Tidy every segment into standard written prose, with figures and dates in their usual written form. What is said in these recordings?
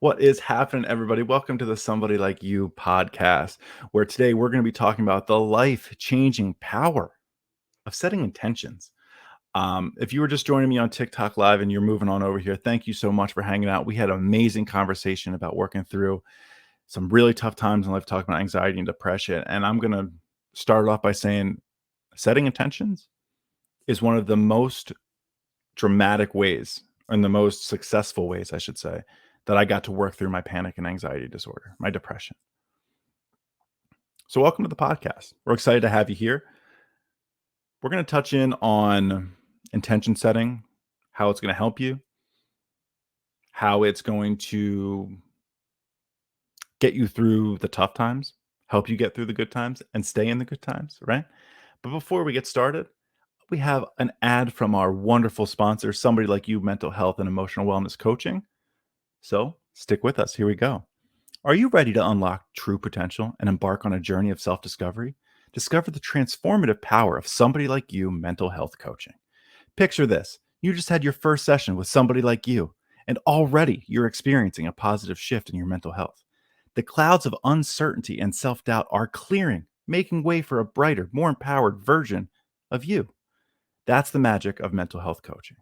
What is happening, everybody? Welcome to the Somebody Like You podcast, where today we're going to be talking about the life changing power of setting intentions. If you were just joining me on TikTok Live and you're moving on over here, thank you so much for hanging out. We had an amazing conversation about working through some really tough times in life, talking about anxiety and depression. And I'm going to start off by saying setting intentions is one of the most dramatic ways and the most successful ways, I should say, that I got to work through my panic and anxiety disorder, my depression. So, welcome to the podcast. We're excited to have you here. We're going to touch in on intention setting, how it's going to help you, how it's going to get you through the tough times, help you get through the good times, and stay in the good times, right? But before we get started, we have an ad from our wonderful sponsor, Somebody Like You Mental Health and Emotional Wellness Coaching. So, stick with us. Here we go. Are you ready to unlock true potential and embark on a journey of self discovery? Discover the transformative power of Somebody Like You mental health coaching. Picture this: you just had your first session with somebody like you, and already you're experiencing a positive shift in your mental health. The clouds of uncertainty and self doubt are clearing, making way for a brighter, more empowered version of you. That's the magic of mental health coaching.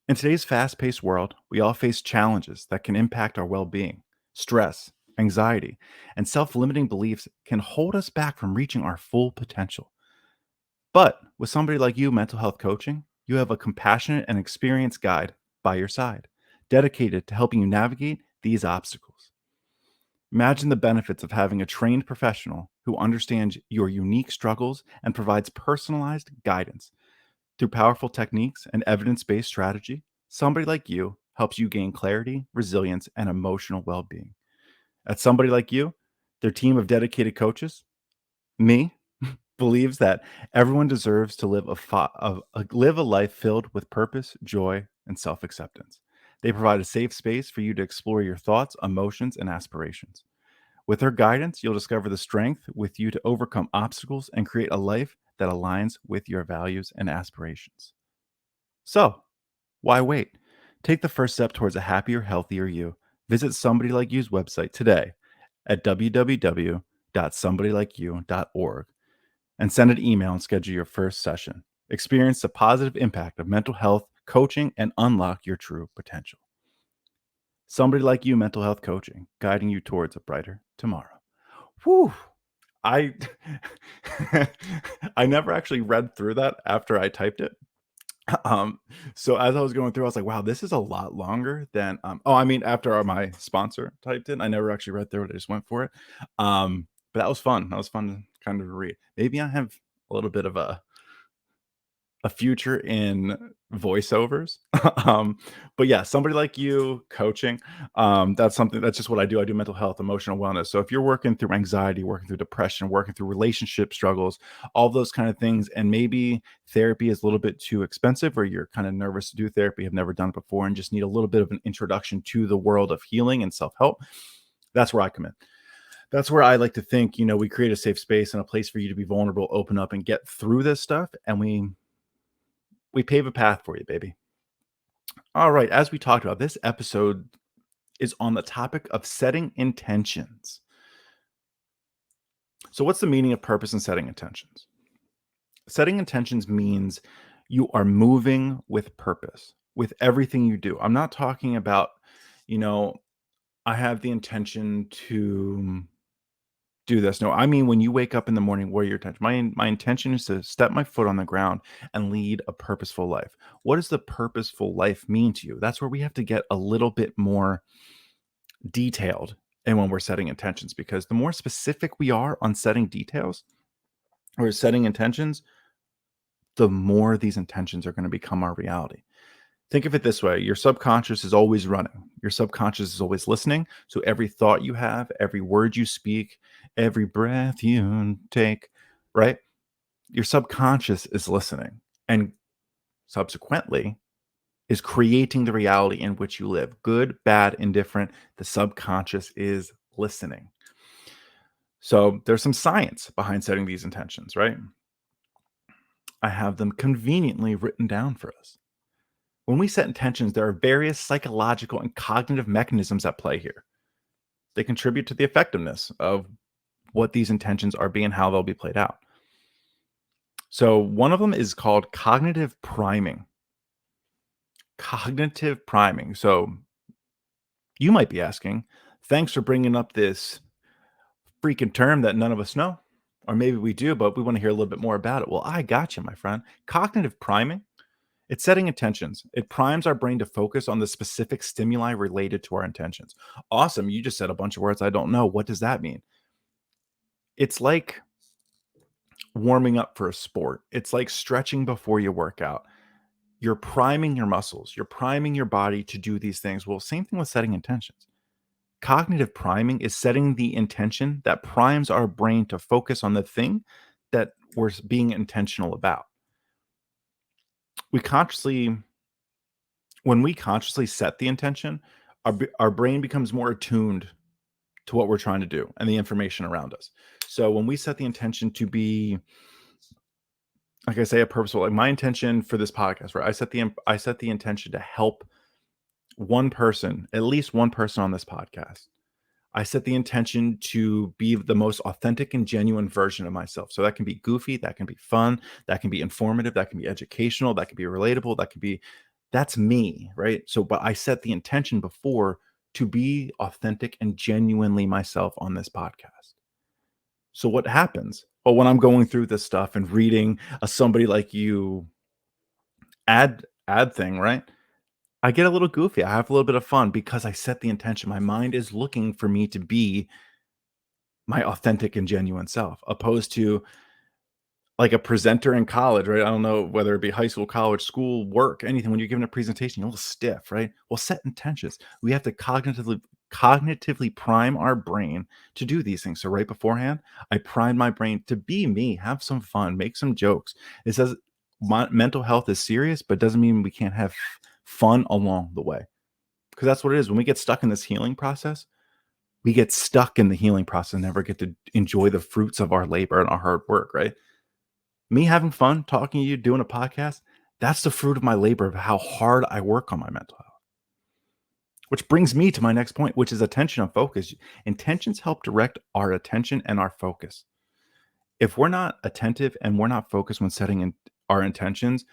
In today's fast paced world, we all face challenges that can impact our well being. Stress, anxiety, and self limiting beliefs can hold us back from reaching our full potential. But with somebody like you, mental health coaching, you have a compassionate and experienced guide by your side, dedicated to helping you navigate these obstacles. Imagine the benefits of having a trained professional who understands your unique struggles and provides personalized guidance. Through powerful techniques and evidence based strategy, somebody like you helps you gain clarity, resilience, and emotional well being. At Somebody Like You, their team of dedicated coaches, me, believes that everyone deserves to live a life filled with purpose, joy, and self acceptance. They provide a safe space for you to explore your thoughts, emotions, and aspirations. With their guidance, you'll discover the strength with you to overcome obstacles and create a life that aligns with your values and aspirations. So, why wait? Take the first step towards a happier, healthier you. Visit Somebody Like You's website today at www.somebodylikeyou.org and send an email and schedule your first session. Experience the positive impact of mental health coaching and unlock your true potential. Somebody Like You mental health coaching, guiding you towards a brighter tomorrow. Whew. I I never actually read through that after I typed it. Um, so as I was going through, I was like, wow, this is a lot longer than I mean, after my sponsor typed in, I never actually read through it. I just went for it. But that was fun. That was fun to kind of read. Maybe I have a little bit of a future in voiceovers. um, but yeah, somebody like you coaching, that's something that's just what I do. I do mental health, emotional wellness. So if you're working through anxiety, working through depression, working through relationship struggles, all those kind of things, and maybe therapy is a little bit too expensive, or you're kind of nervous to do therapy, have never done it before, and just need a little bit of an introduction to the world of healing and self-help, that's where I come in. That's where I like to think, we create a safe space and a place for you to be vulnerable, open up, and get through this stuff. And we pave a path for you, baby. All right. As we talked about, this episode is on the topic of setting intentions. So, what's the meaning of purpose and setting intentions? Setting intentions means you are moving with purpose with everything you do. I'm not talking about, you know, I have the intention to do this. No, I mean, when you wake up in the morning, what are your intention? My intention is to step my foot on the ground and lead a purposeful life. What does the purposeful life mean to you? That's where we have to get a little bit more detailed and when we're setting intentions, because the more specific we are on setting details or setting intentions, the more these intentions are going to become our reality. Think of it this way: your subconscious is always running, your subconscious is always listening. So every thought you have, every word you speak, every breath you take, right? Your subconscious is listening and subsequently is creating the reality in which you live. Good, bad, indifferent, the subconscious is listening. So there's some science behind setting these intentions, right? I have them conveniently written down for us. When we set intentions, there are various psychological and cognitive mechanisms at play here. They contribute to the effectiveness of what these intentions are being, how they'll be played out. So, one of them is called cognitive priming. Cognitive priming. So, you might be asking, thanks for bringing up this freaking term that none of us know. Or maybe we do, but we want to hear a little bit more about it. Well, I got you, my friend. Cognitive priming, it's setting intentions. It primes our brain to focus on the specific stimuli related to our intentions. Awesome. You just said a bunch of words I don't know. What does that mean? It's like warming up for a sport. It's like stretching before you work out. You're priming your muscles, you're priming your body to do these things. Well, same thing with setting intentions. Cognitive priming is setting the intention that primes our brain to focus on the thing that we're being intentional about. We consciously, when we consciously set the intention, our brain becomes more attuned to what we're trying to do and the information around us. So when we set the intention to be, like I say, a purposeful, like my intention for this podcast, right? I set the intention to help one person, at least one person on this podcast. I set the intention to be the most authentic and genuine version of myself. So that can be goofy, that can be fun, that can be informative, that can be educational, that can be relatable, that can be that's me, right? So, but I set the intention before to be authentic and genuinely myself on this podcast. So, what happens? Well, when I'm going through this stuff and reading a somebody like you ad thing, right? I get a little goofy. I have a little bit of fun because I set the intention. My mind is looking for me to be my authentic and genuine self, opposed to like a presenter in college, right? I don't know whether it be high school, college, school, work, anything. When you're giving a presentation, you're a little stiff, right? Well, set intentions. We have to cognitively prime our brain to do these things. So right beforehand, I prime my brain to be me, have some fun, make some jokes. It says mental health is serious, but doesn't mean we can't have fun along the way. Because that's what it is. When we get stuck in this healing process, we get stuck in the healing process and never get to enjoy the fruits of our labor and our hard work, right? Me having fun talking to you, doing a podcast, that's the fruit of my labor of how hard I work on my mental health. Which brings me to my next point, which is attention and focus. Intentions help direct our attention and our focus. If we're not attentive and we're not focused when setting our intentions,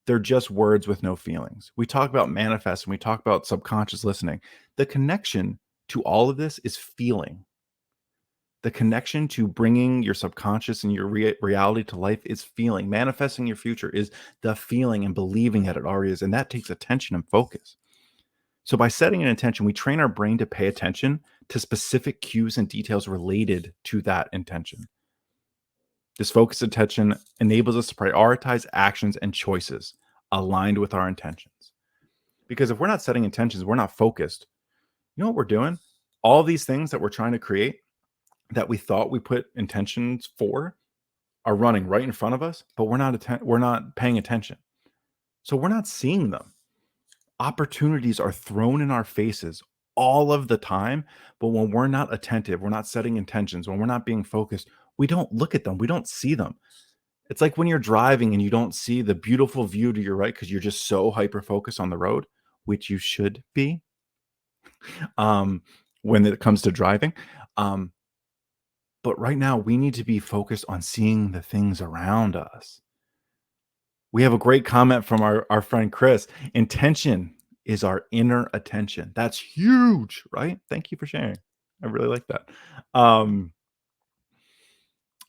they're just words with no feelings. We talk about manifest and we talk about subconscious listening. The connection to all of this is feeling. The connection to bringing your subconscious and your reality to life is feeling. Manifesting your future is the feeling and believing that it already is. And that takes attention and focus. So, by setting an intention, we train our brain to pay attention to specific cues and details related to that intention. This focused attention enables us to prioritize actions and choices aligned with our intentions. Because if we're not setting intentions, we're not focused. You know what we're doing? All these things that we're trying to create that we thought we put intentions for are running right in front of us, but we're not paying attention. So we're not seeing them. Opportunities are thrown in our faces all of the time, but when we're not attentive, we're not setting intentions, when we're not being focused, we don't look at them, we don't see them. It's like when you're driving and you don't see the beautiful view to your right because you're just so hyper focused on the road, which you should be um, when it comes to driving. Um, but right now, we need to be focused on seeing the things around us. We have a great comment from our friend Chris. Intention is our inner attention. That's huge, right? Thank you for sharing. I really like that. Um,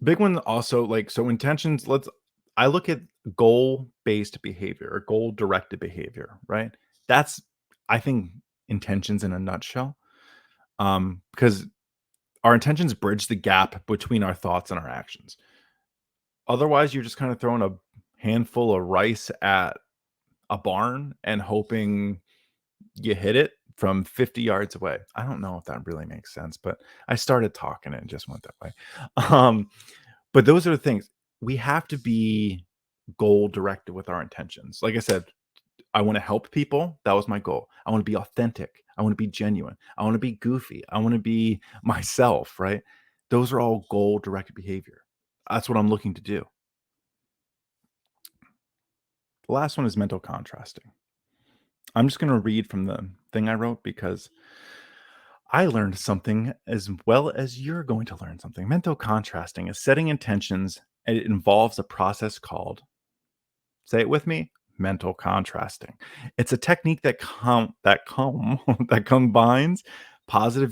big one also, like, so intentions, I look at goal-based behavior or goal-directed behavior, right? That's, I think, intentions in a nutshell. Because our intentions bridge the gap between our thoughts and our actions. Otherwise, you're just kind of throwing a handful of rice at a barn and hoping you hit it from 50 yards away. I don't know if that really makes sense, but I started talking and it just went that way. Um, but those are the things. We have to be goal directed with our intentions. Like I said, I want to help people. That was my goal. I want to be authentic. I want to be genuine. I want to be goofy. I want to be myself, right? Those are all goal directed behavior. That's what I'm looking to do. The last one is mental contrasting. I'm just going to read from the thing I wrote because I learned something as well as you're going to learn something. Mental contrasting is setting intentions, and it involves a process called, say it with me, mental contrasting. It's a technique that combines positive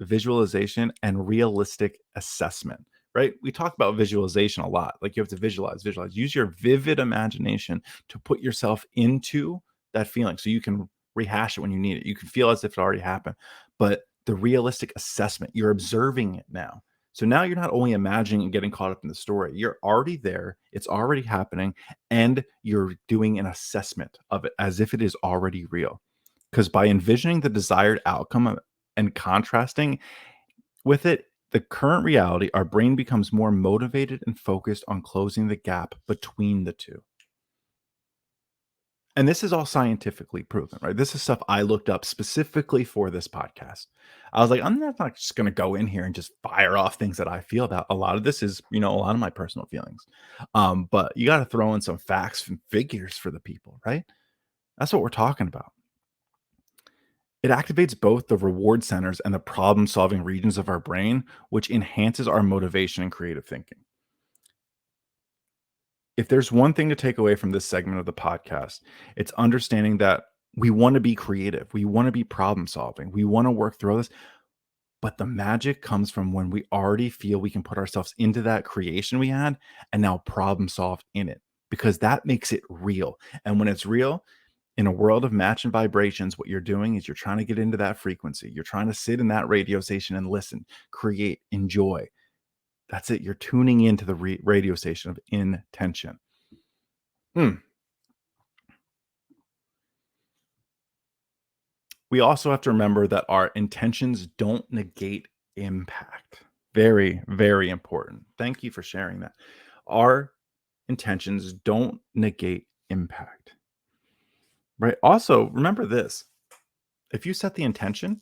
visualization and realistic assessment. Right? We talk about visualization a lot. Like you have to visualize. Use your vivid imagination to put yourself into that feeling so you can rehash it when you need it. You can feel as if it already happened. But the realistic assessment, you're observing it now. So now you're not only imagining and getting caught up in the story, you're already there, it's already happening, and you're doing an assessment of it as if it is already real. Because by envisioning the desired outcome and contrasting with it, the current reality, our brain becomes more motivated and focused on closing the gap between the two. And this is all scientifically proven, right? This is stuff I looked up specifically for this podcast. I was like, I'm not just going to go in here and just fire off things that I feel about. A lot of this is, a lot of my personal feelings. But you got to throw in some facts and figures for the people, right? That's what we're talking about. It activates both the reward centers and the problem solving regions of our brain, which enhances our motivation and creative thinking. If there's one thing to take away from this segment of the podcast, it's understanding that we want to be creative. We want to be problem solving. We want to work through this. But the magic comes from when we already feel we can put ourselves into that creation we had and now problem solve in it, because that makes it real. And when it's real, in a world of match and vibrations, what you're doing is you're trying to get into that frequency. You're trying to sit in that radio station and listen, create, enjoy. That's it. You're tuning into the radio station of intention. Hmm. We also have to remember that our intentions don't negate impact. Very, very important. Thank you for sharing that. Our intentions don't negate impact, right? Also, remember this: if you set the intention,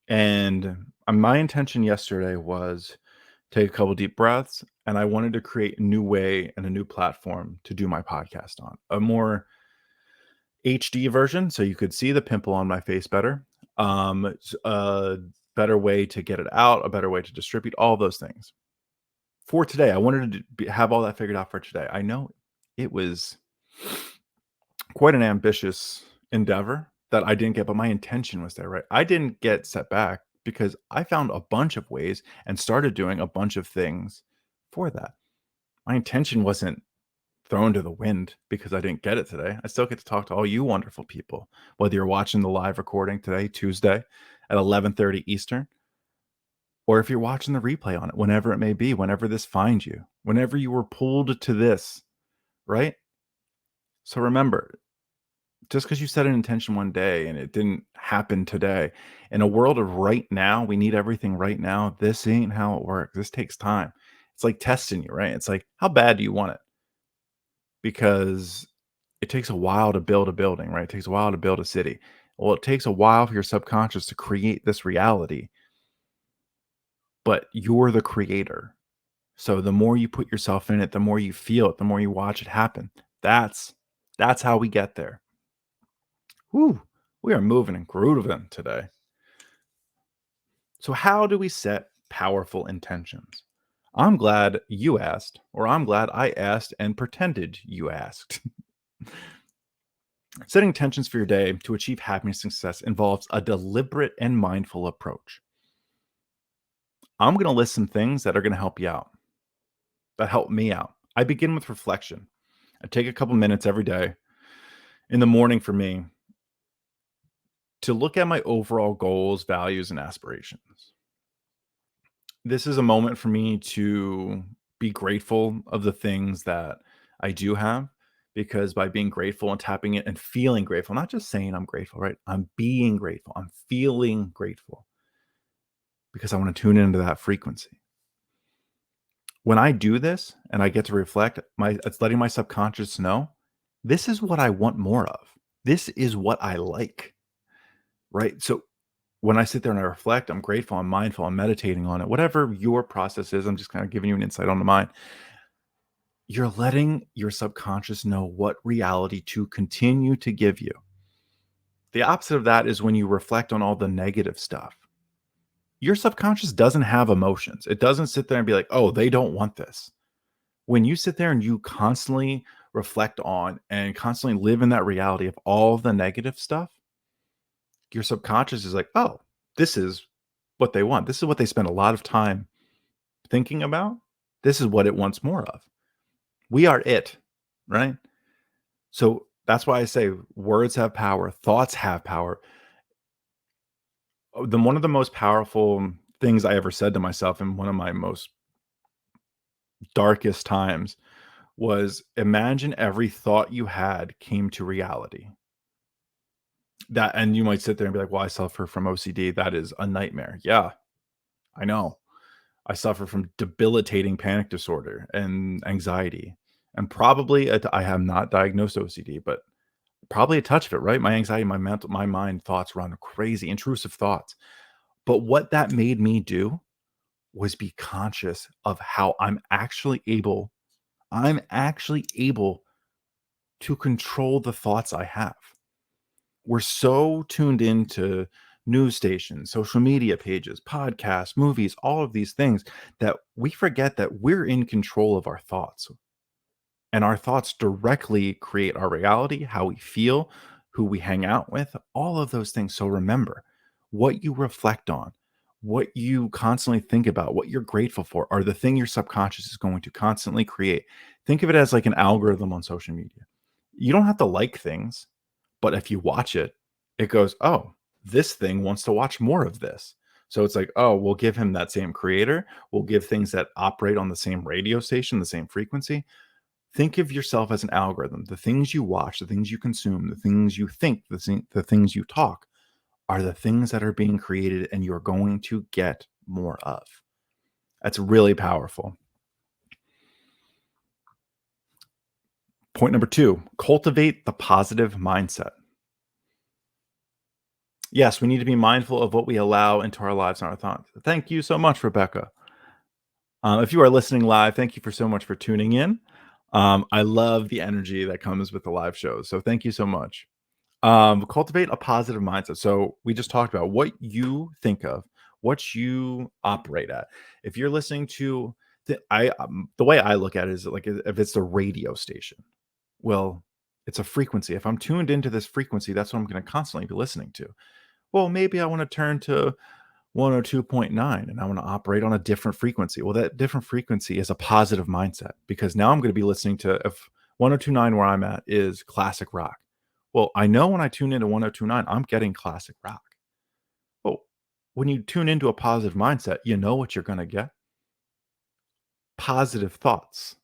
and my intention yesterday was take a couple deep breaths, and I wanted to create a new way and a new platform to do my podcast on, a more HD version, so you could see the pimple on my face better. A better way to get it out, a better way to distribute all those things. For today, I wanted to have all that figured out for today. I know it was quite an ambitious endeavor that I didn't get, but my intention was there, right? I didn't get set back because I found a bunch of ways and started doing a bunch of things for that. My intention wasn't thrown to the wind because I didn't get it today. I still get to talk to all you wonderful people, whether you're watching the live recording today, Tuesday at 11:30 Eastern, or if you're watching the replay on it, whenever it may be, whenever this finds you, whenever you were pulled to this, right? So remember, just because you set an intention one day and it didn't happen today, in a world of right now, we need everything right now. This ain't how it works. This takes time. It's like testing you, right? It's like, how bad do you want it? Because it takes a while to build a building, right? It takes a while to build a city. Well, it takes a while for your subconscious to create this reality, but you're the creator. So the more you put yourself in it, the more you feel it, the more you watch it happen. That's that's how we get there. Whew, we are moving and grooving today. So how do we set powerful intentions? I'm glad you asked, or I'm glad I asked and pretended you asked. Setting intentions for your day to achieve happiness and success involves a deliberate and mindful approach. I'm going to list some things that are going to help you out, that help me out. I begin with reflection. I take a couple minutes every day in the morning for me to look at my overall goals, values, and aspirations. This is a moment for me to be grateful of the things that I do have, because by being grateful and tapping it and feeling grateful, not just saying I'm grateful, right? I'm being grateful. I'm feeling grateful because I want to tune into that frequency. When I do this and I get to reflect, it's letting my subconscious know this is what I want more of. This is what I like, right? So when I sit there and I reflect, I'm grateful, I'm mindful, I'm meditating on it, whatever your process is, I'm just kind of giving you an insight onto mine. You're letting your subconscious know what reality to continue to give you. The opposite of that is when you reflect on all the negative stuff. Your subconscious doesn't have emotions. It doesn't sit there and be like, "Oh, they don't want this." When you sit there and you constantly reflect on and constantly live in that reality of all the negative stuff, your subconscious is like, "Oh, this is what they want. This is what they spend a lot of time thinking about. This is what it wants more of." We are it, right? So that's why I say words have power, thoughts have power. One of the most powerful things I ever said to myself in one of my most darkest times was, imagine every thought you had came to reality. That, and you might sit there and be like, "Well, I suffer from OCD. That is a nightmare." Yeah, I know. I suffer from debilitating panic disorder and anxiety, and probably I have not diagnosed OCD, but probably a touch of it, right? My anxiety, my mind thoughts run crazy, intrusive thoughts. But what that made me do was be conscious of how I'm actually able to control the thoughts I have. We're so tuned into news stations, social media pages, podcasts, movies, all of these things that we forget that we're in control of our thoughts. And our thoughts directly create our reality, how we feel, who we hang out with, all of those things. So remember, what you reflect on, what you constantly think about, what you're grateful for are the thing your subconscious is going to constantly create. Think of it as like an algorithm on social media. You don't have to like things, but if you watch it, it goes, "Oh, this thing wants to watch more of this." So it's like, "Oh, we'll give him that same creator. We'll give things that operate on the same radio station, the same frequency." Think of yourself as an algorithm. The things you watch, the things you consume, the things you think, the things you talk are the things that are being created and you're going to get more of. That's really powerful. Point number 2, cultivate the positive mindset. Yes, we need to be mindful of what we allow into our lives and our thoughts. Thank you so much, Rebecca. If you are listening live, thank you for so much for tuning in. I love the energy that comes with the live shows. So thank you so much. Cultivate a positive mindset. So we just talked about what you think of, what you operate at. If you're listening to the way I look at it is like if it's a radio station, well, it's a frequency. If I'm tuned into this frequency, that's what I'm going to constantly be listening to. Well, maybe I want to turn to 102.9 and I want to operate on a different frequency. Well, that different frequency is a positive mindset because now I'm going to be listening to, if 1029 where I'm at is classic rock. Well, I know when I tune into 1029, I'm getting classic rock. Well, when you tune into a positive mindset, you know what you're going to get. Positive thoughts.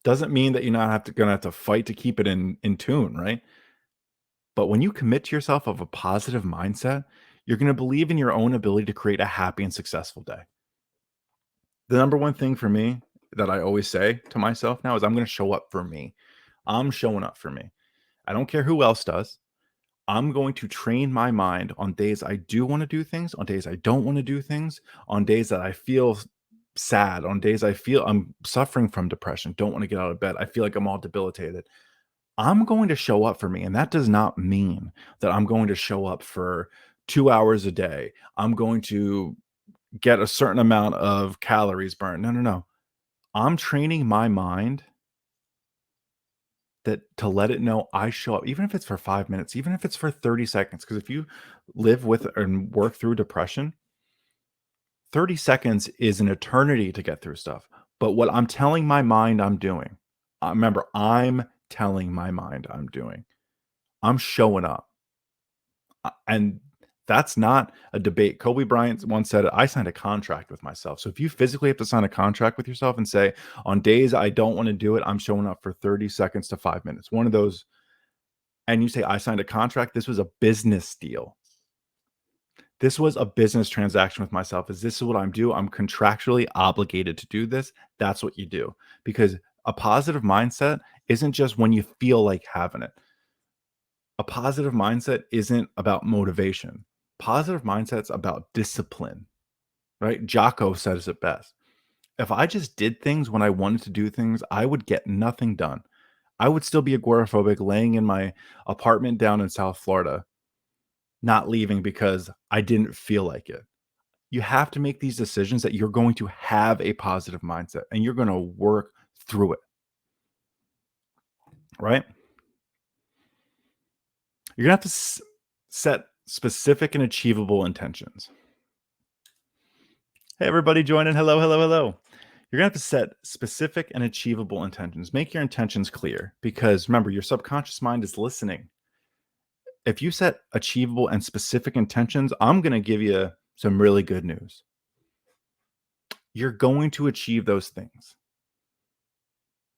Doesn't mean that you're not going to have to fight to keep it in tune, right? But when you commit to yourself of a positive mindset, you're going to believe in your own ability to create a happy and successful day. The number one thing for me that I always say to myself now is I'm going to show up for me. I'm showing up for me. I don't care who else does. I'm going to train my mind on days I do want to do things, on days I don't want to do things, on days that I feel sad, on days I feel I'm suffering from depression, don't want to get out of bed. I feel like I'm all debilitated. I'm going to show up for me. And that does not mean that I'm going to show up for 2 hours a day. I'm going to get a certain amount of calories burned. No, no, no. I'm training my mind that to let it know I show up, even if it's for 5 minutes, even if it's for 30 seconds. Because if you live with and work through depression, 30 seconds is an eternity to get through stuff. But what I'm telling my mind I'm doing, remember, I'm telling my mind I'm doing, I'm showing up. And that's not a debate. Kobe Bryant once said, I signed a contract with myself. So if you physically have to sign a contract with yourself and say, on days I don't want to do it, I'm showing up for 30 seconds to 5 minutes, one of those, and you say, I signed a contract, this was a business deal. This was a business transaction with myself. Is this what I'm doing? I'm contractually obligated to do this. That's what you do. Because a positive mindset isn't just when you feel like having it. A positive mindset isn't about motivation. Positive mindset's about discipline, right? Jocko says it best. If I just did things when I wanted to do things, I would get nothing done. I would still be agoraphobic laying in my apartment down in South Florida, not leaving because I didn't feel like it. You have to make these decisions that you're going to have a positive mindset and you're going to work through it, right? You're going to have to set specific and achievable intentions. Hey, everybody, join in. Hello, hello, hello. You're going to have to set specific and achievable intentions. Make your intentions clear because remember, your subconscious mind is listening. If you set achievable and specific intentions, I'm going to give you some really good news. You're going to achieve those things.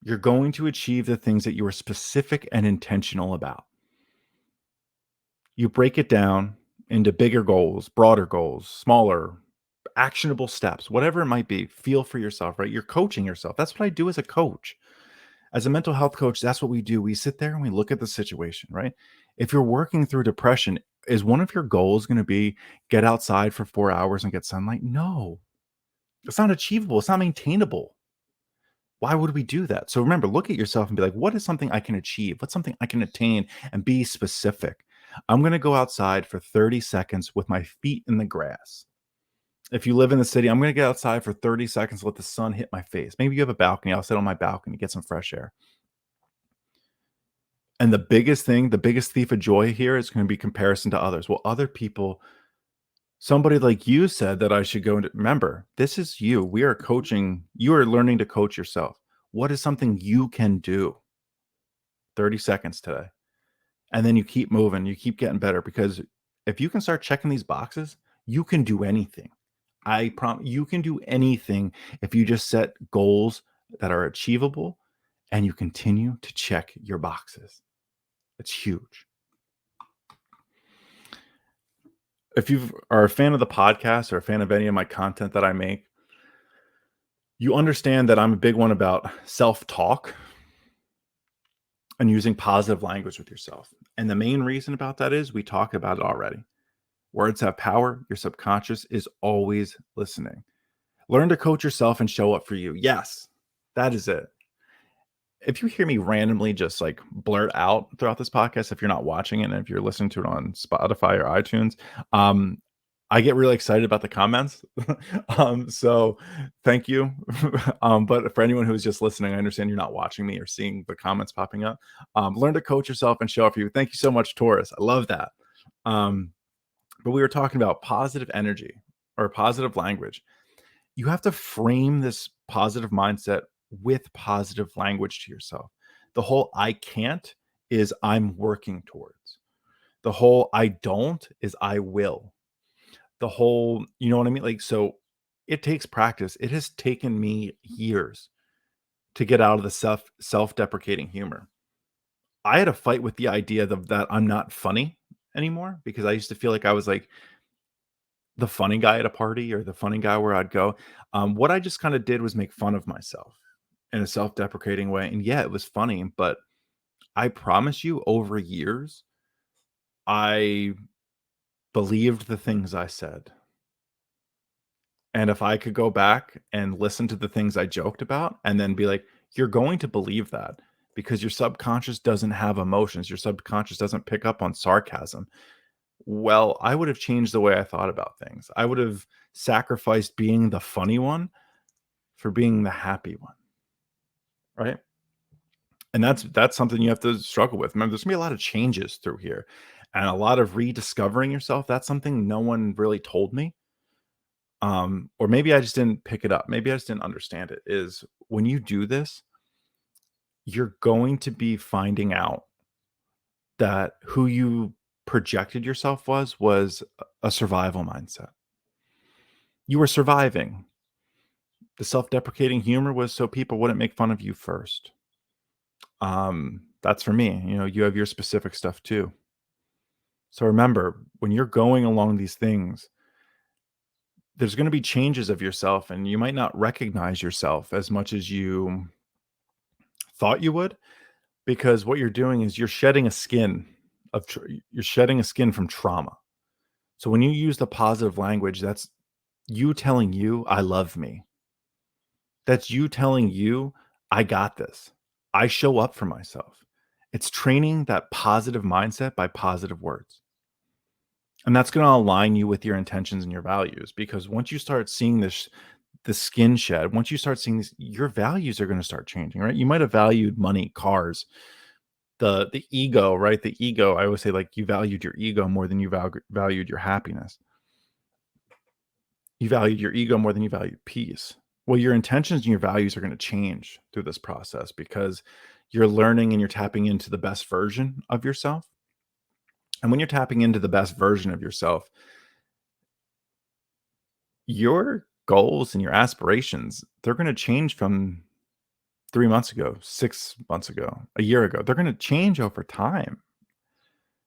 You're going to achieve the things that you are specific and intentional about. You break it down into bigger goals, broader goals, smaller, actionable steps, whatever it might be. Feel for yourself, right? You're coaching yourself. That's what I do as a coach. As a mental health coach, that's what we do. We sit there and we look at the situation, right? If you're working through depression, is one of your goals going to be get outside for 4 hours and get sunlight? No, it's not achievable. It's not maintainable. Why would we do that? So remember, look at yourself and be like, what is something I can achieve? What's something I can attain and be specific? I'm going to go outside for 30 seconds with my feet in the grass. If you live in the city, I'm going to get outside for 30 seconds, let the sun hit my face. Maybe you have a balcony. I'll sit on my balcony, get some fresh air. And the biggest thing, the biggest thief of joy here is going to be comparison to others. Well, other people, somebody like you said that I should go into, remember, this is you. We are coaching, you are learning to coach yourself. What is something you can do? 30 seconds today. And then you keep moving, you keep getting better because if you can start checking these boxes, you can do anything. I promise you can do anything if you just set goals that are achievable and you continue to check your boxes. It's huge. If you are a fan of the podcast or a fan of any of my content that I make, you understand that I'm a big one about self-talk and using positive language with yourself. And the main reason about that is we talk about it already. Words have power. Your subconscious is always listening. Learn to coach yourself and show up for you. Yes, that is it. If you hear me randomly just like blurt out throughout this podcast, if you're not watching it and if you're listening to it on Spotify or iTunes, um, I get really excited about the comments. So thank you. But for anyone who's just listening, I understand you're not watching me or seeing the comments popping up. Learn to coach yourself and show up for you. Thank you so much, Taurus. I love that. But we were talking about positive energy or positive language. You have to frame this positive mindset with positive language to yourself. The whole I can't is I'm working towards. The whole I don't is I will. The whole, you know what I mean? Like, so it takes practice. It has taken me years to get out of the self-deprecating humor. I had a fight with the idea that I'm not funny anymore because I used to feel like I was like the funny guy at a party or the funny guy where I'd go. What I just kind of did was make fun of myself in a self-deprecating way. And yeah, it was funny, but I promise you, over years, I believed the things I said. And if I could go back and listen to the things I joked about and then be like, you're going to believe that because your subconscious doesn't have emotions. Your subconscious doesn't pick up on sarcasm. Well, I would have changed the way I thought about things. I would have sacrificed being the funny one for being the happy one, right? And that's something you have to struggle with. Remember, there's gonna be a lot of changes through here and a lot of rediscovering yourself. That's something no one really told me. Or maybe I just didn't pick it up. Maybe I just didn't understand it. Is when you do this, you're going to be finding out that who you projected yourself was a survival mindset. You were surviving. The self-deprecating humor was so people wouldn't make fun of you first. That's for me. You know, you have your specific stuff too. So remember, when you're going along these things, there's going to be changes of yourself, and you might not recognize yourself as much as you thought you would, because what you're doing is you're shedding a skin you're shedding a skin from trauma. So when you use the positive language, that's you telling you, I love me. That's you telling you, I got this. I show up for myself. It's training that positive mindset by positive words. And that's going to align you with your intentions and your values because once you start seeing the skin shed, once you start seeing this, your values are going to start changing, right? You might have valued money, cars, the ego, right? The ego, I always say like you valued your ego more than you valued your happiness. You valued your ego more than you valued peace. Well, your intentions and your values are going to change through this process because you're learning and you're tapping into the best version of yourself. And when you're tapping into the best version of yourself, your goals and your aspirations, they're going to change from 3 months ago, 6 months ago, a year ago. They're going to change over time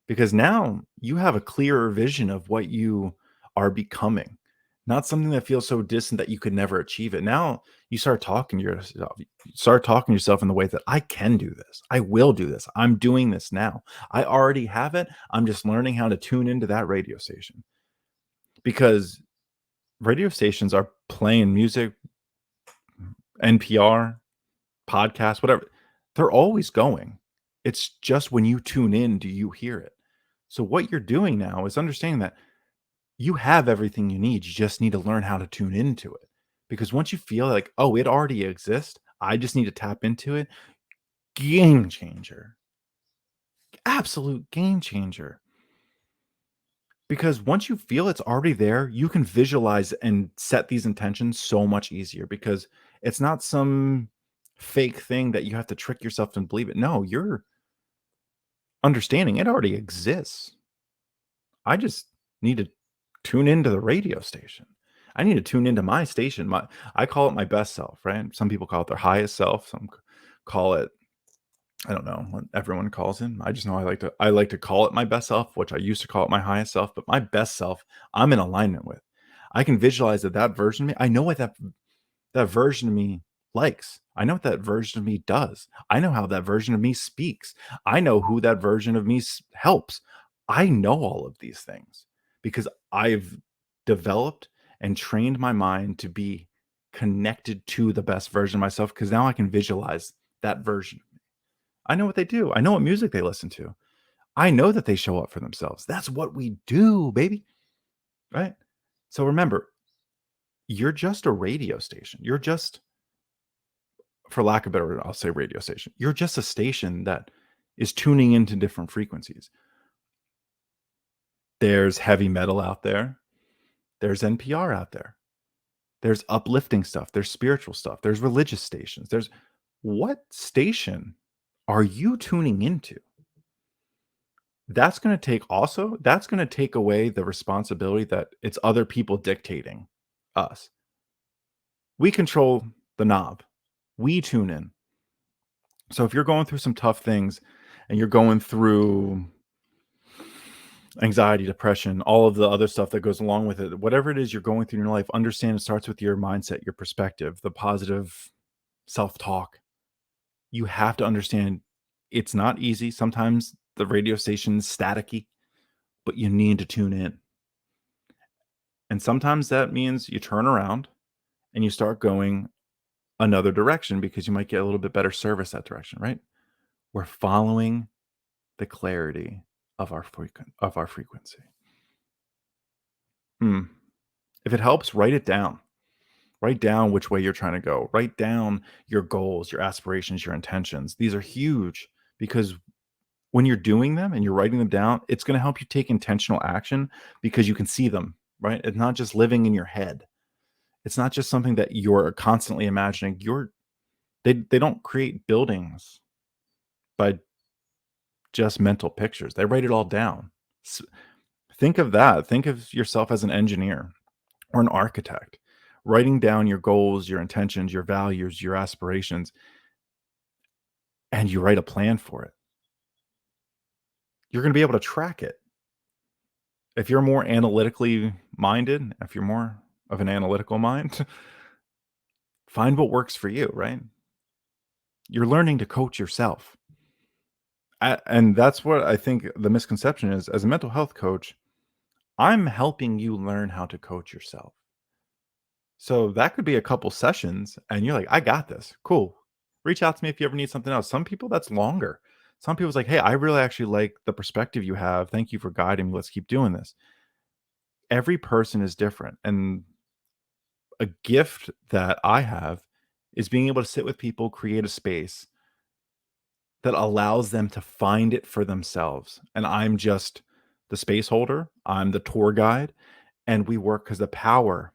because now you have a clearer vision of what you are becoming, not something that feels so distant that you could never achieve it. Now you start talking to yourself in the way that I can do this. I will do this. I'm doing this now. I already have it. I'm just learning how to tune into that radio station because radio stations are playing music, NPR, podcasts, whatever. They're always going. It's just when you tune in, do you hear it? So what you're doing now is understanding that you have everything you need. You just need to learn how to tune into it. Because once you feel like, oh, it already exists, I just need to tap into it, game changer. Absolute game changer. Because once you feel it's already there, you can visualize and set these intentions so much easier because it's not some fake thing that you have to trick yourself and believe it. No, you're understanding it already exists. I just need to tune into the radio station. I need to tune into my station. I call it my best self, right? Some people call it their highest self. Some call it, I don't know what everyone calls it. I just know I like to call it my best self, which I used to call it my highest self, but my best self, I'm in alignment with. I can visualize that version of me. I know what that version of me likes. I know what that version of me does. I know how that version of me speaks. I know who that version of me helps. I know all of these things because I've developed and trained my mind to be connected to the best version of myself because now I can visualize that version. I know what they do. I know what music they listen to. I know that they show up for themselves. That's what we do, baby. Right? So remember, you're just a radio station. You're just, for lack of a better, I'll say radio station. You're just a station that is tuning into different frequencies. There's heavy metal out there. There's NPR out there. There's uplifting stuff. There's spiritual stuff. There's religious stations. There's what station are you tuning into? That's going to take away the responsibility that it's other people dictating us. We control the knob. We tune in. So if you're going through some tough things and you're going through anxiety, depression, all of the other stuff that goes along with it, whatever it is you're going through in your life, understand it starts with your mindset, your perspective, the positive self-talk. You have to understand it's not easy. Sometimes the radio station's staticky, but you need to tune in. And sometimes that means you turn around and you start going another direction because you might get a little bit better service that direction, right? We're following the clarity of our frequency. Hmm. If it helps, write it down. Write down which way you're trying to go. Write down your goals, your aspirations, your intentions. These are huge because when you're doing them and you're writing them down, it's going to help you take intentional action because you can see them, right? It's not just living in your head. It's not just something that you're constantly imagining. They don't create buildings by just mental pictures. They write it all down. Think of that. Think of yourself as an engineer or an architect, writing down your goals, your intentions, your values, your aspirations, and you write a plan for it. You're going to be able to track it. If you're more analytically minded, if you're more of an analytical mind, find what works for you, right? You're learning to coach yourself. And that's what I think the misconception is. As a mental health coach, I'm helping you learn how to coach yourself. So that could be a couple sessions and you're like, I got this. Cool. Reach out to me if you ever need something else. Some people, that's longer. Some people's like, "Hey, I really actually like the perspective you have. Thank you for guiding me. Let's keep doing this." Every person is different, and a gift that I have is being able to sit with people, create a space that allows them to find it for themselves. And I'm just the space holder, I'm the tour guide, and we work because the power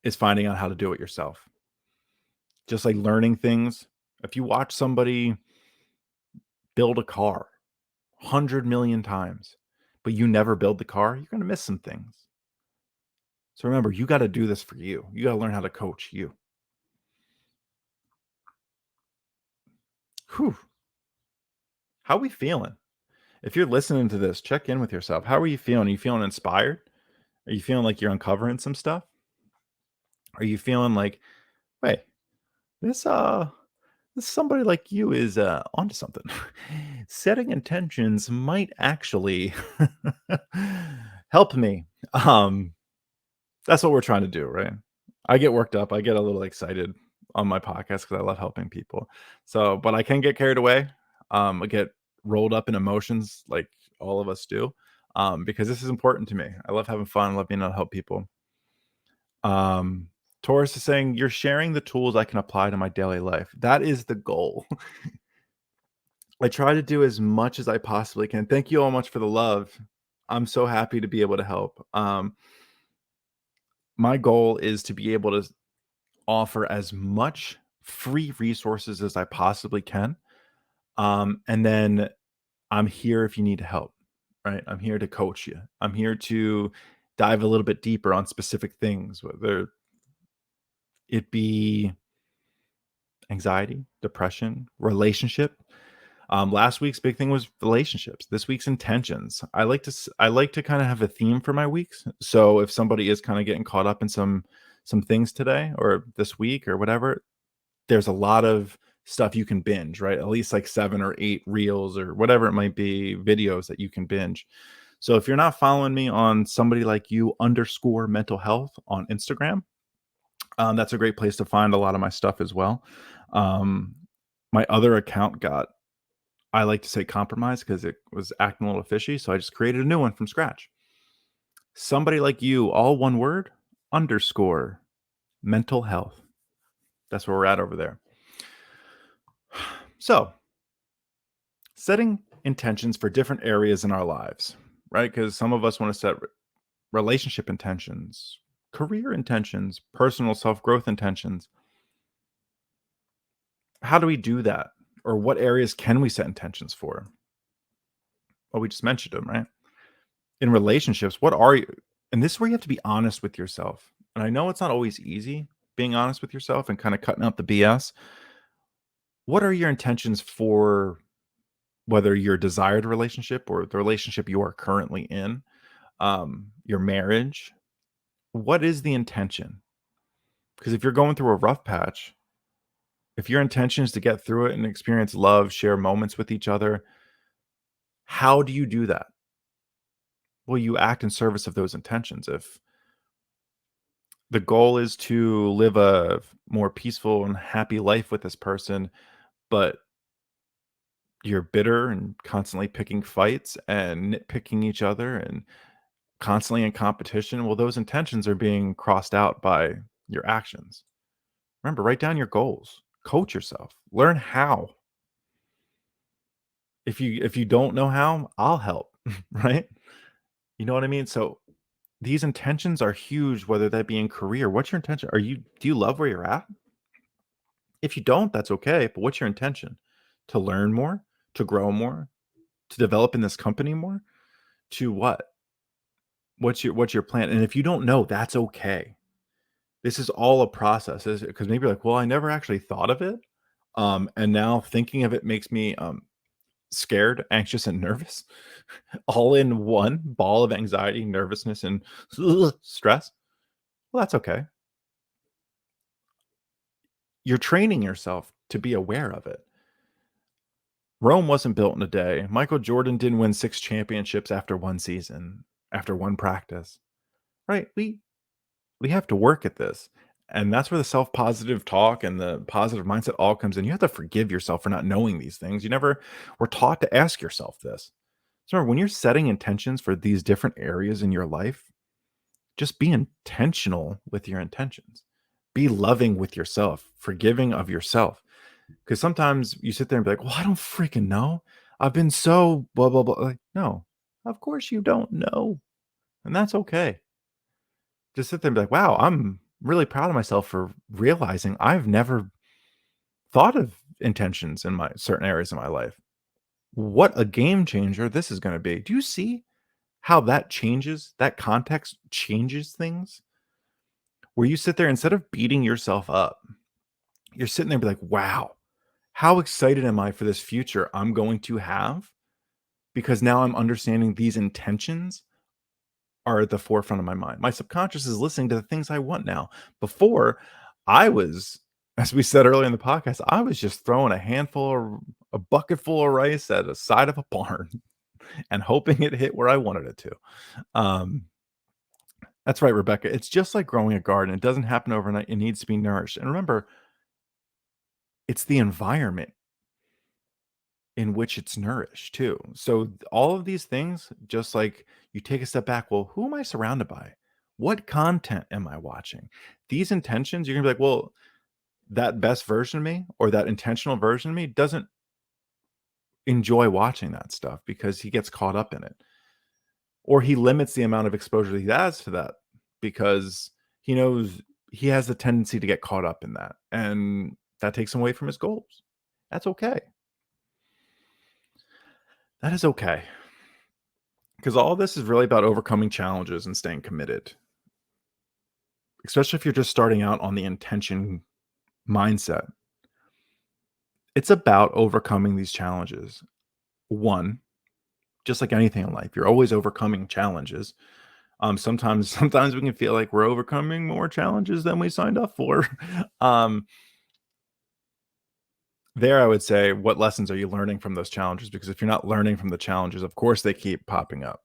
is finding out how to do it yourself. Just like learning things. If you watch somebody build a car 100 million times, but you never build the car, you're going to miss some things. So remember, you got to do this for you. You got to learn how to coach you. Whew. How are we feeling? If you're listening to this, check in with yourself. How are you feeling? Are you feeling inspired? Are you feeling like you're uncovering some stuff? Are you feeling like, wait, this this somebody like you is onto something. Setting intentions might actually help me. Um that's what we're trying to do, right? I get worked up. I get a little excited on my podcast because I love helping people. So, but I can get carried away. I get rolled up in emotions like all of us do. Because this is important to me. I love having fun, love being able to help people. Um, Taurus is saying, "You're sharing the tools I can apply to my daily life." That is the goal. I try to do as much as I possibly can. Thank you all much for the love. I'm so happy to be able to help. My goal is to be able to offer as much free resources as I possibly can. And then I'm here if you need help, right? I'm here to coach you. I'm here to dive a little bit deeper on specific things, whether it be anxiety, depression, relationship. Last week's big thing was relationships. This week's intentions. I like to kind of have a theme for my weeks. So if somebody is kind of getting caught up in some things today or this week or whatever, there's a lot of stuff you can binge, right? At least like 7 or 8 reels or whatever it might be, videos that you can binge. So if you're not following me on somebody like you underscore mental health on Instagram, that's a great place to find a lot of my stuff as well. Um, my other account got, I like to say, compromised because it was acting a little fishy. So I just created a new one from scratch. Somebody like you, all one word, underscore mental health. That's where we're at over there. So setting intentions for different areas in our lives, right? Because some of us want to set relationship intentions, career intentions, personal self growth intentions. How do we do that? Or what areas can we set intentions for? Well, we just mentioned them, right? In relationships, what are you? And this is where you have to be honest with yourself. And I know it's not always easy being honest with yourself and kind of cutting out the BS. What are your intentions for whether your desired relationship or the relationship you are currently in, your marriage? What is the intention? Because if you're going through a rough patch, if your intention is to get through it and experience love, share moments with each other, how do you do that? Well, you act in service of those intentions. If the goal is to live a more peaceful and happy life with this person, but you're bitter and constantly picking fights and nitpicking each other and constantly in competition, well, those intentions are being crossed out by your actions. Remember, write down your goals, coach yourself, learn how. If you don't know how, I'll help, right? You know what I mean? So these intentions are huge, whether that be in career. What's your intention? Do you love where you're at? If you don't, that's okay. But what's your intention? To learn more, to grow more, to develop in this company more, to what? What's your plan? And if you don't know, that's okay. This is all a process, because maybe you're like, well, I never actually thought of it. And now thinking of it makes me scared, anxious, and nervous, all in one ball of anxiety, nervousness, and stress. Well, that's okay. You're training yourself to be aware of it. Rome wasn't built in a day. Michael Jordan didn't win 6 championships after one season, after one practice. Right? We have to work at this. And that's where the self-positive talk and the positive mindset all comes in. You have to forgive yourself for not knowing these things. You never were taught to ask yourself this. So remember, when you're setting intentions for these different areas in your life, just be intentional with your intentions. Be loving with yourself, forgiving of yourself. Because sometimes you sit there and be like, well, I don't freaking know. I've been so blah, blah, blah. Like, no, of course you don't know. And that's okay. Just sit there and be like, wow, I'm really proud of myself for realizing I've never thought of intentions in my certain areas of my life. What a game changer this is going to be. Do you see how that changes? That context changes things where you sit there instead of beating yourself up, you're sitting there and be like, wow, how excited am I for this future I'm going to have? Because now I'm understanding these intentions are at the forefront of my mind. My subconscious is listening to the things I want now. Before, I was, as we said earlier in the podcast, I was just throwing a bucket full of rice at the side of a barn and hoping it hit where I wanted it to. Um, that's right, Rebecca. It's just like growing a garden. It doesn't happen overnight. It needs to be nourished. And remember, it's the environment in which it's nourished too. So all of these things, just like you take a step back, well, who am I surrounded by? What content am I watching? These intentions, you're gonna be like, well, that best version of me or that intentional version of me doesn't enjoy watching that stuff because he gets caught up in it. Or he limits the amount of exposure that he has to that because he knows he has a tendency to get caught up in that. And that takes him away from his goals. That's okay. That is okay. Because all this is really about overcoming challenges and staying committed, especially if you're just starting out on the intention mindset. It's about overcoming these challenges. One, just like anything in life, you're always overcoming challenges. Sometimes we can feel like we're overcoming more challenges than we signed up for. um, there, I would say, what lessons are you learning from those challenges? Because if you're not learning from the challenges, of course they keep popping up.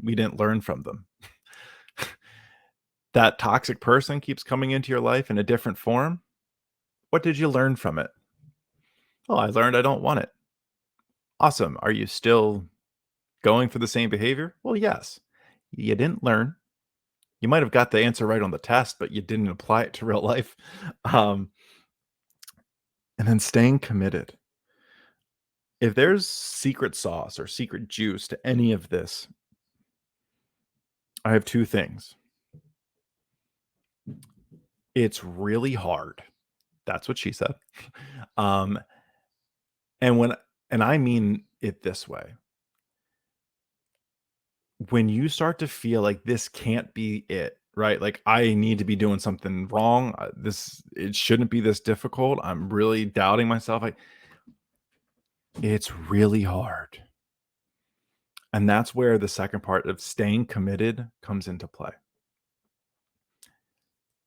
We didn't learn from them. That toxic person keeps coming into your life in a different form. What did you learn from it? Oh, I learned I don't want it. Awesome. Are you still going for the same behavior? Well, yes. You didn't learn. You might have got the answer right on the test, but you didn't apply it to real life. Um, and then staying committed. If there's secret sauce or secret juice to any of this, I have two things. It's really hard. That's what she said. Um, and when and I mean it this way. When you start to feel like this can't be it, right? Like I need to be doing something wrong. This it shouldn't be this difficult. I'm really doubting myself. Like it's really hard. And that's where the second part of staying committed comes into play.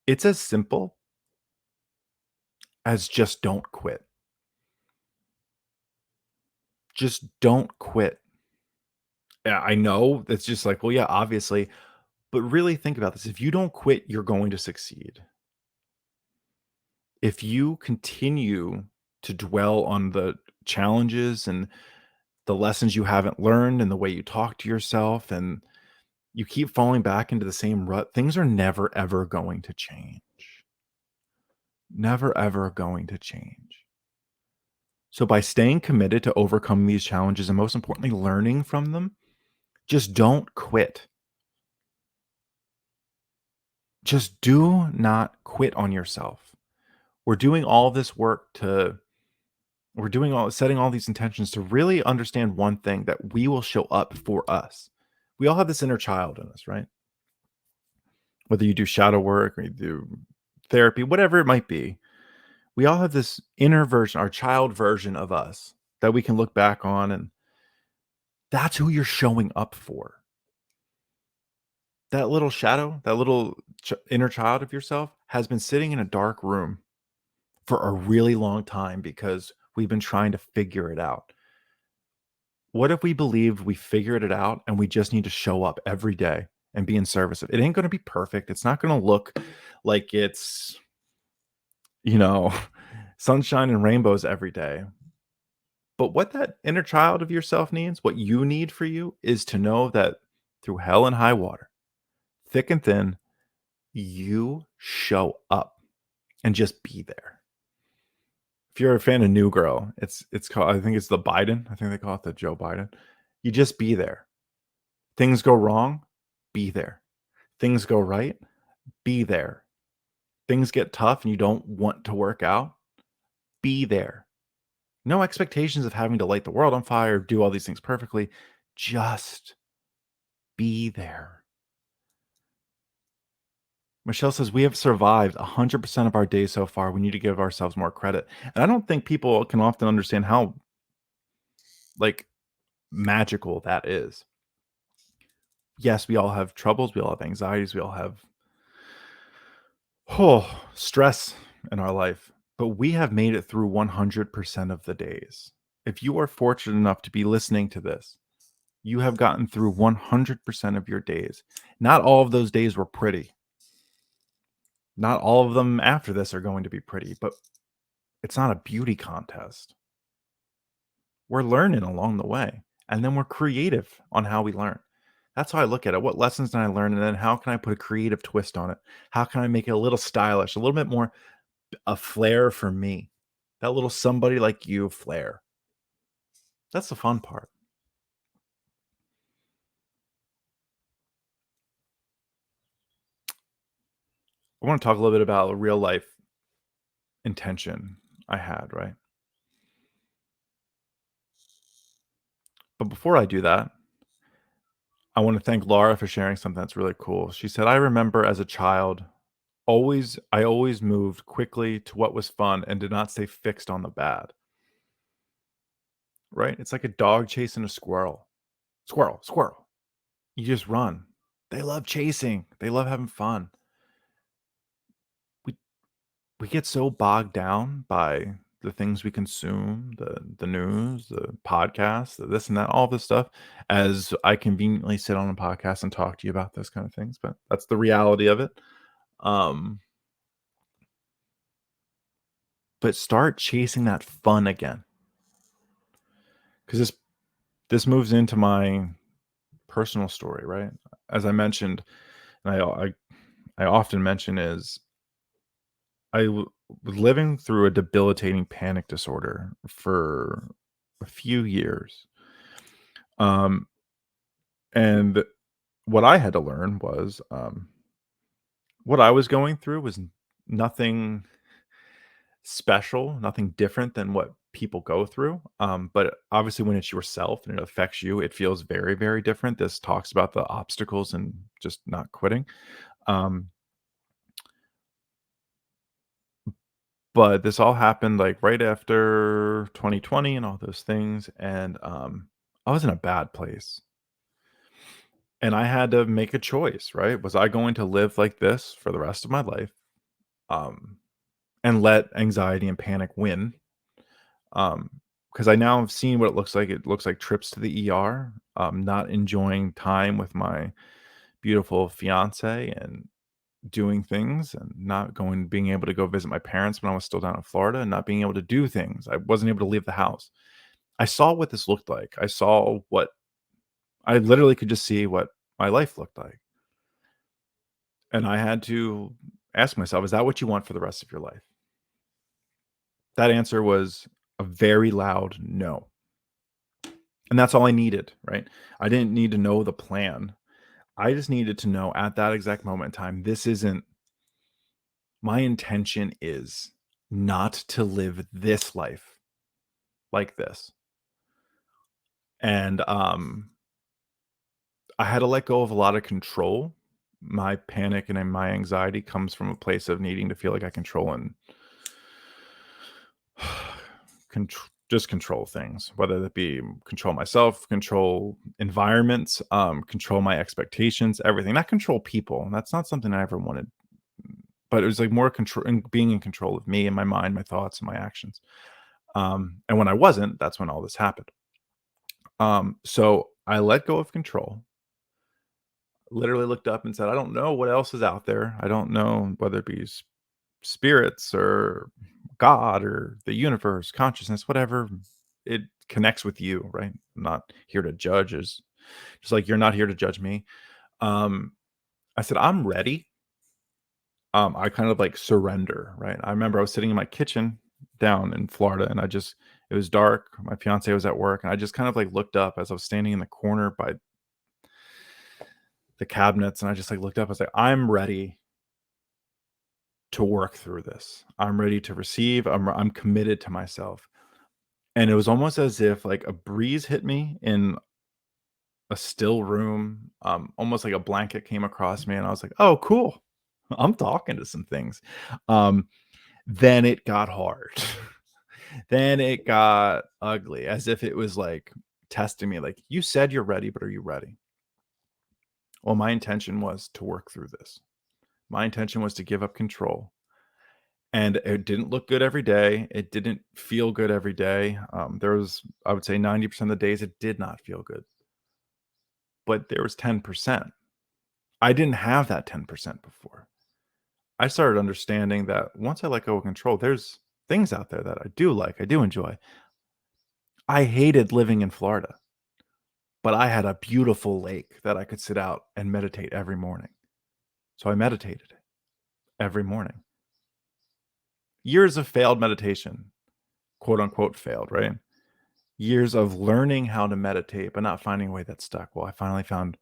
It's as simple as just don't quit. Just don't quit. Yeah, I know that's just like, well, yeah, obviously, but really think about this. If you don't quit, you're going to succeed. If you continue to dwell on the challenges and the lessons you haven't learned and the way you talk to yourself and you keep falling back into the same rut, things are never ever going to change. Never ever going to change. So by staying committed to overcoming these challenges and most importantly learning from them, just don't quit. Just do not quit on yourself. We're doing all this work to we're doing all setting all these intentions to really understand one thing that we will show up for us. We all have this inner child in us, right? Whether you do shadow work or you do therapy, whatever it might be, we all have this inner version, our child version of us that we can look back on, and that's who you're showing up for. That little shadow, that little inner child of yourself has been sitting in a dark room for a really long time because we've been trying to figure it out. What if we believed we figured it out and we just need to show up every day and be in service of it? It ain't going to be perfect. It's not going to look like it's you know, sunshine and rainbows every day. But what that inner child of yourself needs, what you need for you, is to know that through hell and high water, thick and thin, you show up and just be there. If you're a fan of New Girl, it's called, I think it's the Biden. I think they call it the Joe Biden. You just be there. Things go wrong, be there. Things go right, be there. Things get tough and you don't want to work out, be there. No expectations of having to light the world on fire, do all these things perfectly. Just be there. Michelle says, we have survived 100% of our days so far. We need to give ourselves more credit. And I don't think people can often understand how, like, magical that is. Yes, we all have troubles. We all have anxieties. We all have stress in our life, but we have made it through 100% of the days. If you are fortunate enough to be listening to this, you have gotten through 100% of your days. Not all of those days were pretty. Not all of them after this are going to be pretty, but it's not a beauty contest. We're learning along the way, and then we're creative on how we learn. That's how I look at it. What lessons did I learn? And then how can I put a creative twist on it? How can I make it a little stylish, a little bit more a flair for me? That little somebody like you flair. That's the fun part. I want to talk a little bit about a real life intention I had, right? But before I do that, I want to thank Laura for sharing something that's really cool. She said, I remember as a child, I always moved quickly to what was fun and did not stay fixed on the bad, right? It's like a dog chasing a squirrel. Squirrel, squirrel. You just run. They love chasing, they love having fun. We we get so bogged down by the things we consume, the news, the podcasts, the this and that, all this stuff, as I conveniently sit on a podcast and talk to you about those kind of things, but that's the reality of it. Um, but start chasing that fun again, because this moves into my personal story, right? As I mentioned, and I often mention is was living through a debilitating panic disorder for a few years. Um, and what I had to learn was what I was going through was nothing special, nothing different than what people go through. But obviously, when it's yourself and it affects you, it feels very, very different. This talks about the obstacles and just not quitting. Um, but this all happened like right after 2020 and all those things. And I was in a bad place. And I had to make a choice, right? Was I going to live like this for the rest of my life? Um, and let anxiety and panic win. Um, because I now have seen what it looks like. It looks like trips to the ER, not enjoying time with my beautiful fiance and doing things and not going being able to go visit my parents when I was still down in Florida and not being able to do things. I wasn't able to leave the house. I saw what this looked like. I saw what I literally could just see what my life looked like. And I had to ask myself, is that what you want for the rest of your life? That answer was a very loud no. And that's all I needed, right? I didn't need to know the plan. I just needed to know at that exact moment in time, this isn't my intention is not to live this life like this. And I had to let go of a lot of control. My panic and my anxiety comes from a place of needing to feel like I control and just control things, whether that be control myself, control environments, control my expectations, everything. Not control people. That's not something I ever wanted. But it was like more control and being in control of me and my mind, my thoughts, and my actions. And when I wasn't, that's when all this happened. So I let go of control, literally looked up and said, I don't know what else is out there. I don't know whether it be spirits or God or the universe, consciousness, whatever it connects with you, right? I'm not here to judge, is just like you're not here to judge me. Um, I said, I'm ready. I kind of like surrender, right? I remember I was sitting in my kitchen down in Florida and it was dark. My fiance was at work and I just kind of like looked up as I was standing in the corner by the cabinets and I just like looked up. I was like, I'm ready to work through this. I'm ready to receive. I'm committed to myself. And it was almost as if like a breeze hit me in a still room, almost like a blanket came across me, and I was like, "Oh, cool. I'm talking to some things." Um, then it got hard. Then it got ugly, as if it was like testing me, like, "You said you're ready, but are you ready?" Well, my intention was to work through this. My intention was to give up control. And it didn't look good every day. It didn't feel good every day. There was, I would say, 90% of the days it did not feel good, but there was 10%. I didn't have that 10% before. I started understanding that once I let go of control, there's things out there that I do like, I do enjoy. I hated living in Florida, but I had a beautiful lake that I could sit out and meditate every morning. So I meditated every morning. Years of failed meditation, quote unquote failed, right? Years of learning how to meditate, but not finding a way that stuck. Well, I finally found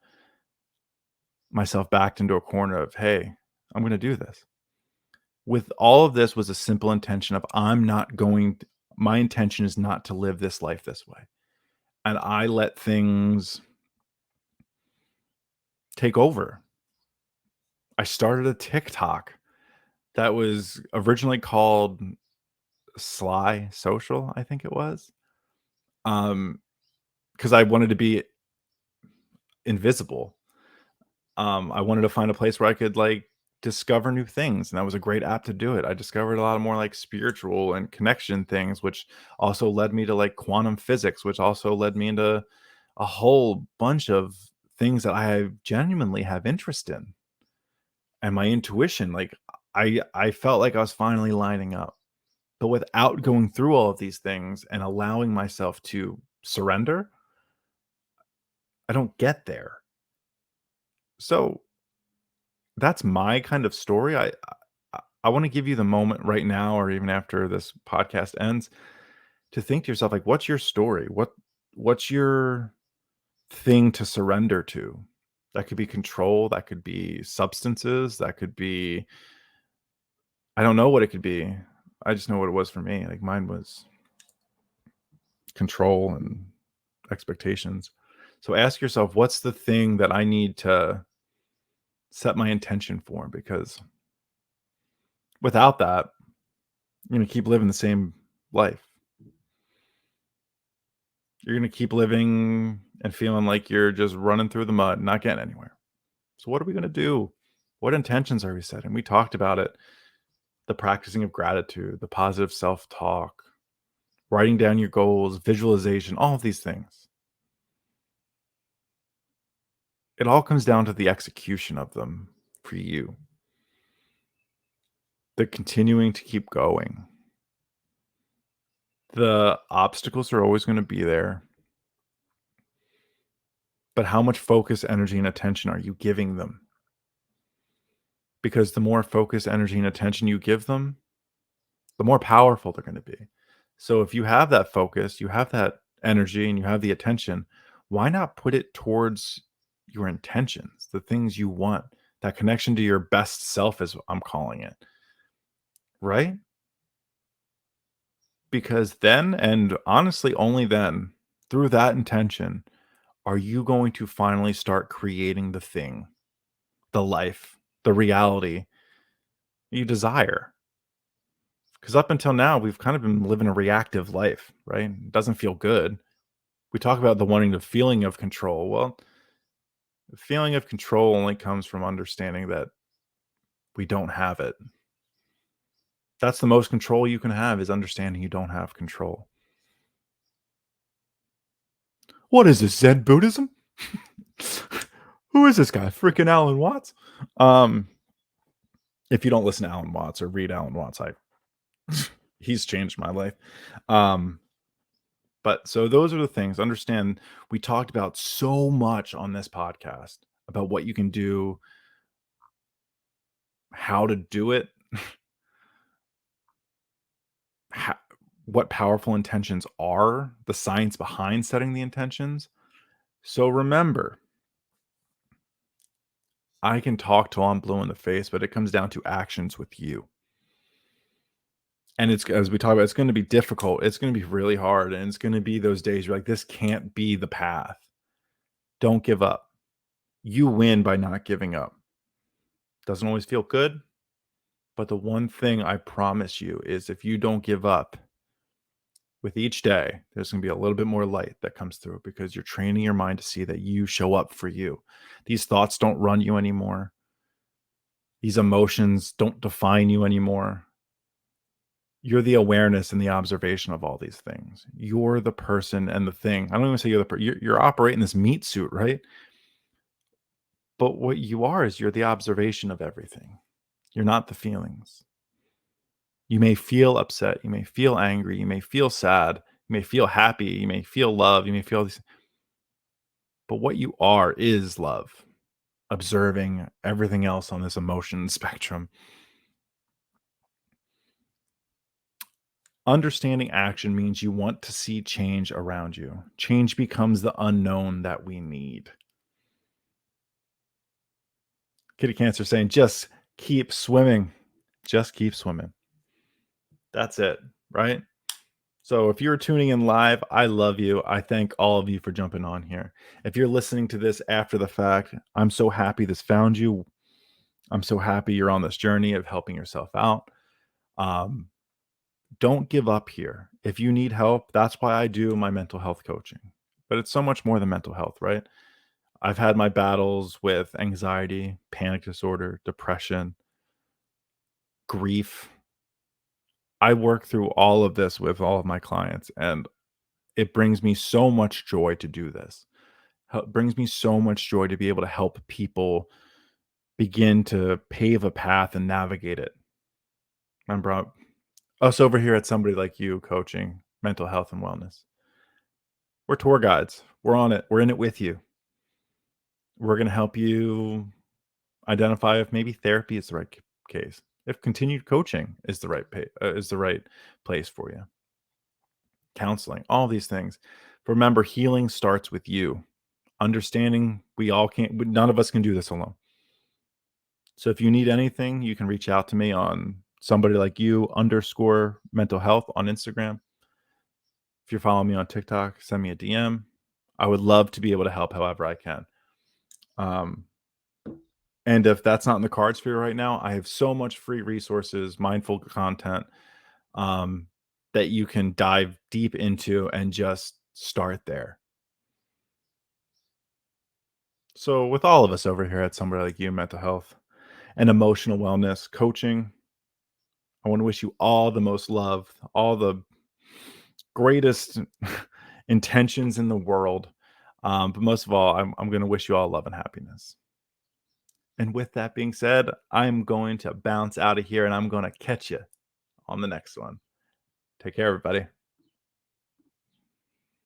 myself backed into a corner of, hey, I'm going to do this. With all of this was a simple intention of my intention is not to live this life this way. And I let things take over. I started a TikTok that was originally called Sly Social, I think it was. Because I wanted to be invisible. I wanted to find a place where I could like discover new things, and that was a great app to do it. I discovered a lot of more like spiritual and connection things, which also led me to like quantum physics, which also led me into a whole bunch of things that I genuinely have interest in. And my intuition, like I felt like I was finally lining up. But without going through all of these things and allowing myself to surrender, I don't get there. So that's my kind of story. I want to give you the moment right now, or even after this podcast ends, to think to yourself, like, what's your story? What's your thing to surrender to? That could be control, that could be substances, that could be, I don't know what it could be. I just know what it was for me. Like mine was control and expectations. So ask yourself, what's the thing that I need to set my intention for? Because without that, you're going to keep living the same life. You're going to keep living and feeling like you're just running through the mud, not getting anywhere. So, what are we going to do? What intentions are we setting? We talked about it, the practicing of gratitude, the positive self talk, writing down your goals, visualization, all of these things. It all comes down to the execution of them for you, the continuing to keep going. The obstacles are always going to be there, but how much focus, energy, and attention are you giving them? Because the more focus, energy, and attention you give them, the more powerful they're going to be. So if you have that focus, you have that energy, and you have the attention, why not put it towards your intentions, the things you want, that connection to your best self, as I'm calling it, right? Because then, and honestly, only then, through that intention, are you going to finally start creating the thing, the life, the reality you desire. Because up until now, we've kind of been living a reactive life, right? It doesn't feel good. We talk about the wanting the feeling of control. Well, the feeling of control only comes from understanding that we don't have it. That's the most control you can have, is understanding you don't have control. What is this, Zen Buddhism? Who is this guy? Freaking Alan Watts? Um, If you don't listen to Alan Watts or read Alan Watts, I he's changed my life. Um, but so those are the things. Understand we talked about so much on this podcast about what you can do, how to do it, ho what powerful intentions are, the science behind setting the intentions. So remember, I can talk till I'm blue in the face, but it comes down to actions with you. And it's as we talk about, it's gonna be difficult, it's gonna be really hard, and it's gonna be those days you're like, "This can't be the path." Don't give up. You win by not giving up. Doesn't always feel good, but the one thing I promise you is if you don't give up, with each day, there's gonna be a little bit more light that comes through because you're training your mind to see that you show up for you. These thoughts don't run you anymore. These emotions don't define you anymore. You're the awareness and the observation of all these things. You're the person and the thing. I don't even say you're the you're operating this meat suit, right? But what you are is you're the observation of everything. You're not the feelings. You may feel upset, you may feel angry, you may feel sad, you may feel happy, you may feel love, you may feel these, but what you are is love, observing everything else on this emotion spectrum. Understanding action means you want to see change around you. Change becomes the unknown that we need. Kitty Cancer saying, just keep swimming. Just keep swimming. That's it, right? So if you're tuning in live, I love you. I thank all of you for jumping on here. If you're listening to this after the fact, I'm so happy this found you. I'm so happy you're on this journey of helping yourself out. Um, don't give up here. If you need help, that's why I do my mental health coaching. But it's so much more than mental health, right? I've had my battles with anxiety, panic disorder, depression, grief. I work through all of this with all of my clients, and it brings me so much joy to do this. Brings me so much joy to be able to help people begin to pave a path and navigate it. Remember, us over here at Somebody Like You coaching mental health and wellness. We're tour guides. We're on it. We're in it with you. We're going to help you identify if maybe therapy is the right case, if continued coaching is the is the right place for you, counseling, all these things. Remember, healing starts with you. Understanding we all can't, none of us can do this alone. So if you need anything, you can reach out to me on somebody like you underscore mental health on Instagram. If you're following me on TikTok, send me a DM. I would love to be able to help however I can. Um, and if that's not in the cards for you right now, I have so much free resources, mindful content um, that you can dive deep into and just start there. So, with all of us over here at Somebody Like You Mental Health and Emotional Wellness Coaching, I want to wish you all the most love, all the greatest intentions in the world. But most of all, I'm going to wish you all love and happiness. And with that being said, I'm going to bounce out of here and I'm going to catch you on the next one. Take care, everybody.